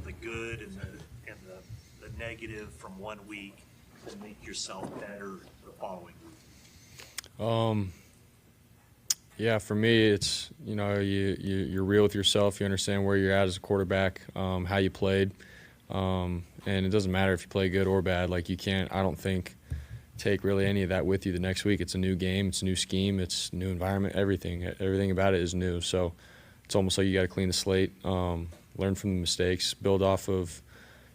the good and the negative from one week to make yourself better the following week? Yeah, for me, it's you're real with yourself. You understand where you're at as a quarterback, how you played, and it doesn't matter if you play good or bad. Like you can't, I don't think, take really any of that with you the next week. It's a new game, it's a new scheme, it's a new environment. Everything about it is new. So it's almost like you got to clean the slate, learn from the mistakes, build off of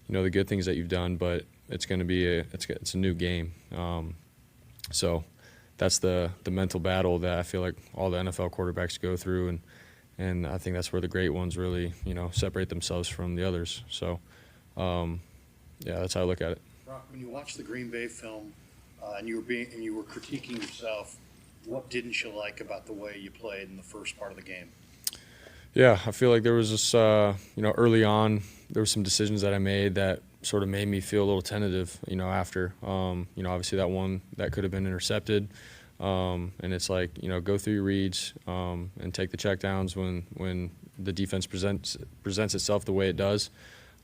the good things that you've done. But it's going to be it's a new game. So that's the mental battle that I feel like all the NFL quarterbacks go through, and I think that's where the great ones really separate themselves from the others. So yeah, that's how I look at it. Brock, when you watch the Green Bay film and you were critiquing yourself, what didn't you like about the way you played in the first part of the game? Yeah, I feel like there was this early on there were some decisions that I made that sort of made me feel a little tentative, after. Obviously that one that could have been intercepted. And it's like, go through your reads and take the checkdowns when the defense presents itself the way it does,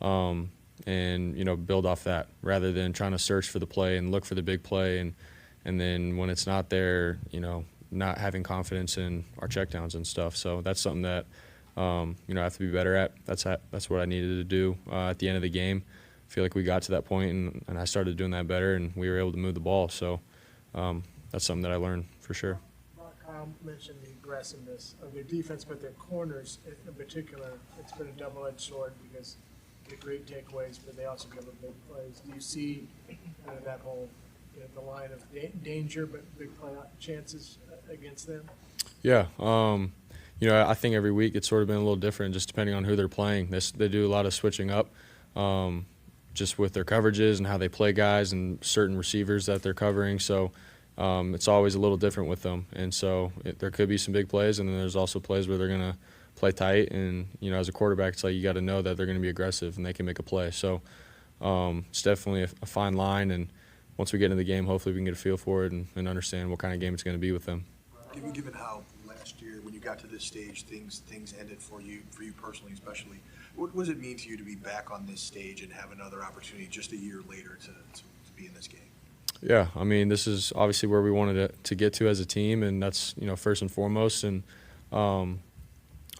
and build off that rather than trying to search for the play and look for the big play, and then when it's not there, not having confidence in our checkdowns and stuff. So that's something that I have to be better at. That's what I needed to do at the end of the game. I feel like we got to that point, and I started doing that better, and we were able to move the ball. So that's something that I learned for sure. Kyle mentioned the aggressiveness of their defense, but their corners in particular, it's been a double-edged sword because they get great takeaways, but they also give up big plays. Do you see that whole the line of danger but big play chances against them? Yeah. I think every week it's sort of been a little different just depending on who they're playing. They do a lot of switching up just with their coverages and how they play guys and certain receivers that they're covering. So it's always a little different with them. And so there could be some big plays, and then there's also plays where they're going to play tight. And, as a quarterback, it's like you got to know that they're going to be aggressive and they can make a play. So it's definitely a fine line. And once we get into the game, hopefully we can get a feel for it and understand what kind of game it's going to be with them. Given how last year, when you got to this stage, things ended for you personally especially, what does it mean to you to be back on this stage and have another opportunity just a year later to be in this game? Yeah, I mean, this is obviously where we wanted to get to as a team, and that's first and foremost. And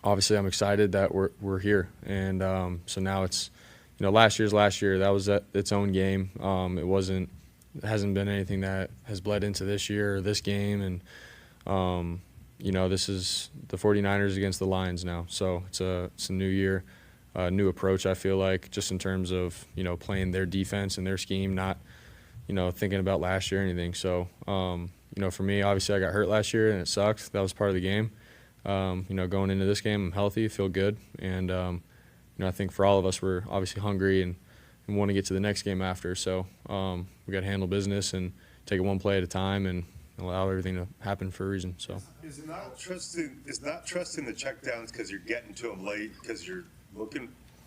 obviously, I'm excited that we're here. And so now it's last year. That was its own game. It hasn't been anything that has bled into this year or this game. And this is the 49ers against the Lions now. So it's a new year, a new approach. I feel like just in terms of playing their defense and their scheme, not thinking about last year or anything. So, for me, obviously I got hurt last year and it sucked. That was part of the game. Going into this game, I'm healthy, feel good. And, I think for all of us, we're obviously hungry and want to get to the next game after. So we got to handle business and take it one play at a time and allow everything to happen for a reason. So is not trusting the checkdowns because you're getting to them late because you're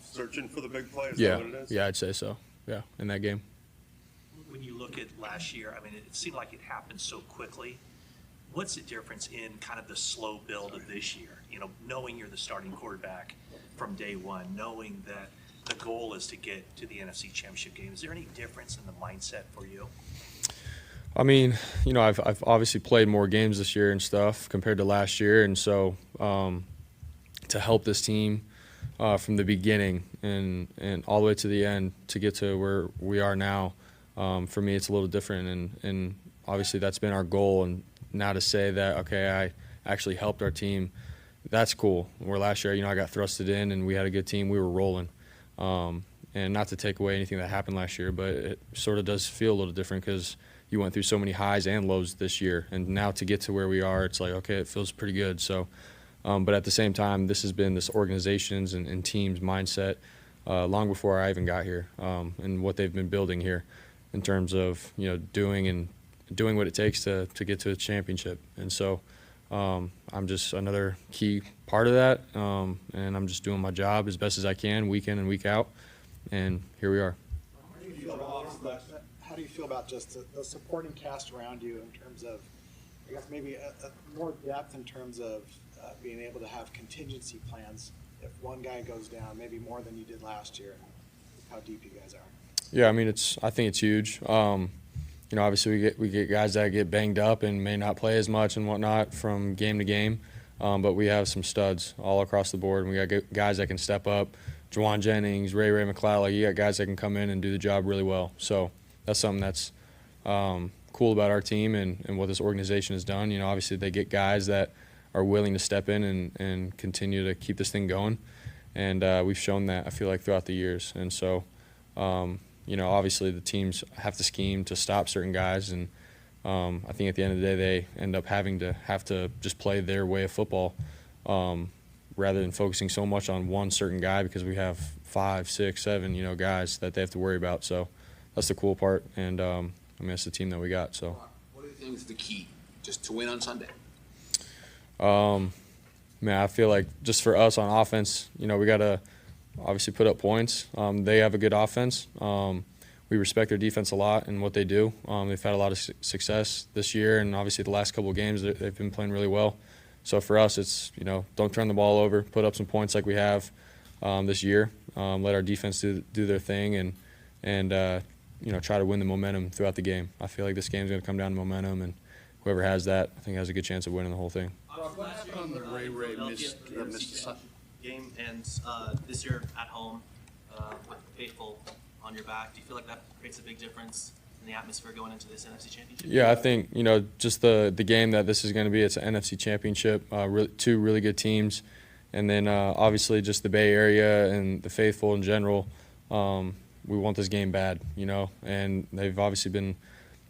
searching for the big play? Is that what it is? Yeah, I'd say so. Yeah, in that game. When you look at last year, I mean, it seemed like it happened so quickly. What's the difference in kind of the slow build of this year? Knowing you're the starting quarterback from day one, knowing that the goal is to get to the NFC Championship game. Is there any difference in the mindset for you? I mean, I've obviously played more games this year and stuff compared to last year, and so to help this team from the beginning and all the way to the end to get to where we are now, for me it's a little different, and obviously that's been our goal. And now to say that, okay, I actually helped our team, that's cool. Where last year, I got thrusted in and we had a good team, we were rolling. And not to take away anything that happened last year, but it sort of does feel a little different because you went through so many highs and lows this year. And now to get to where we are, it's like, okay, it feels pretty good. So, but at the same time, this has been this organization's and team's mindset long before I even got here, and what they've been building here in terms of, doing what it takes to get to a championship. And so I'm just another key part of that, and I'm just doing my job as best as I can week in and week out, and here we are. How do you feel about just the supporting cast around you in terms of, I guess, maybe a more depth in terms of being able to have contingency plans if one guy goes down, maybe more than you did last year, how deep you guys are. Yeah, I mean, I think it's huge. You know, obviously we get guys that get banged up and may not play as much and whatnot from game to game, but we have some studs all across the board, and we got guys that can step up. Juwan Jennings, Ray McLeod, like you got guys that can come in and do the job really well. So that's something that's cool about our team and what this organization has done. You know, obviously they get guys that are willing to step in and continue to keep this thing going, and we've shown that, I feel like, throughout the years. And so you know, obviously the teams have to scheme to stop certain guys, and I think at the end of the day they end up having to just play their way of football rather than focusing so much on one certain guy, because we have 5, 6, 7, you know, guys that they have to worry about. So that's the cool part, and I mean, it's the team that we got. So What do you think is the key just to win on Sunday? man, I feel like just for us on offense, you know, we got to obviously put up points. They have a good offense. We respect their defense a lot and what they do. They've had a lot of success this year, and obviously the last couple of games they've been playing really well. So for us, it's, you know, don't turn the ball over, put up some points like we have this year. Let our defense do their thing, and you know, try to win the momentum throughout the game. I feel like this game's going to come down to momentum, and whoever has that, I think, has a good chance of winning the whole thing. What happened on the Ray missed game, and this year at home with the faithful on your back, do you feel like that creates a big difference in the atmosphere going into this NFC Championship? Yeah, I think, you know, just the game that this is going to be, it's an NFC Championship, two really good teams, and then obviously just the Bay Area and the faithful in general. We want this game bad, you know, and they've obviously been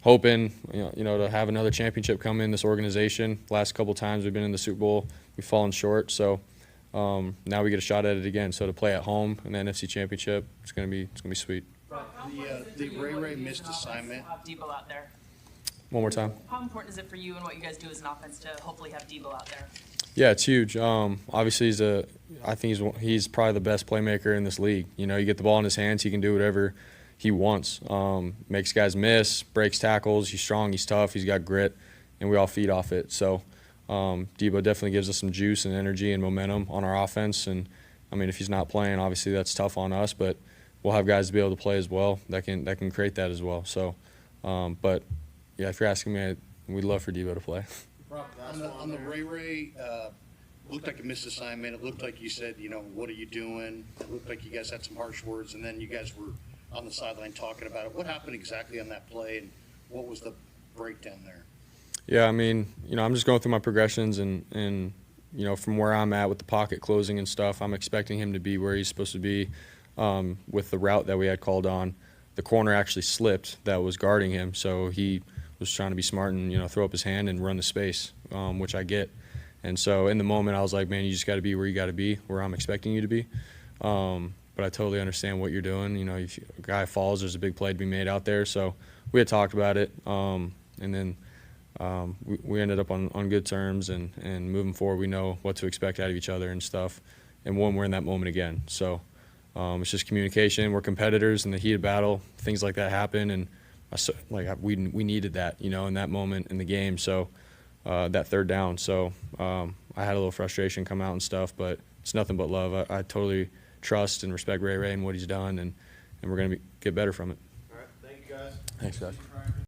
hoping, you know, to have another championship come in this organization. Last couple times we've been in the Super Bowl, we've fallen short, so now we get a shot at it again. So to play at home in the NFC Championship, it's gonna be sweet. the Ray missed assignment. Have Debo out there. One more time. How important is it for you and what you guys do as an offense to hopefully have Debo out there? Yeah, it's huge. Obviously, I think he's probably the best playmaker in this league. You know, you get the ball in his hands, he can do whatever he wants. Makes guys miss, breaks tackles. He's strong, he's tough, he's got grit, and we all feed off it. So Debo definitely gives us some juice and energy and momentum on our offense. And I mean, if he's not playing, obviously that's tough on us, but we'll have guys to be able to play as well that can create that as well. So, but yeah, if you're asking me, we'd love for Debo to play. On the Ray, looked like a missed assignment. It looked like you said, you know, what are you doing? It looked like you guys had some harsh words, and then you guys were on the sideline talking about it. What happened exactly on that play, and what was the breakdown there? Yeah, I mean, you know, I'm just going through my progressions, and you know, from where I'm at with the pocket closing and stuff, I'm expecting him to be where he's supposed to be with the route that we had called on. The corner actually slipped that was guarding him, so he was trying to be smart and, you know, throw up his hand and run the space, which I get. And so in the moment, I was like, man, you just got to be where you got to be, where I'm expecting you to be. But I totally understand what you're doing. You know, if a guy falls, there's a big play to be made out there. So we had talked about it, and then we ended up on good terms, and moving forward, we know what to expect out of each other and stuff. And when we're in that moment again. So it's just communication. We're competitors in the heat of battle. Things like that happen, and we needed that, you know, in that moment in the game. So that third down. So I had a little frustration come out and stuff, but it's nothing but love. I totally trust and respect Ray and what he's done, and we're going to get better from it. All right, thank you guys. Thanks, guys.